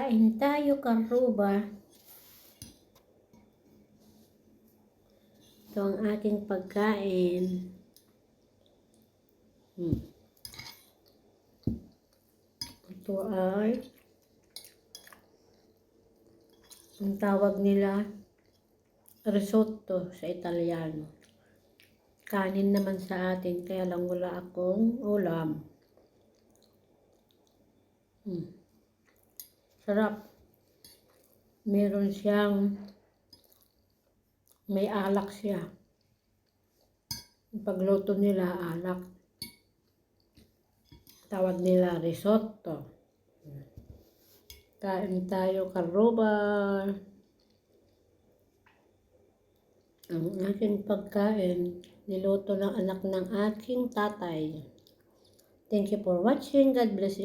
Kain tayo, karuba. Ito ang ating pagkain. Ito ay ang tawag nila risotto sa Italiano. Kanin naman sa atin, kaya lang wala akong ulam. Sarap. Meron siyang, may alak siya. Yung pagluto nila, alak. Tawag nila risotto. Kain tayo, karuba. Ang aking pagkain, niluto ng anak ng aking tatay. Thank you for watching. God bless you.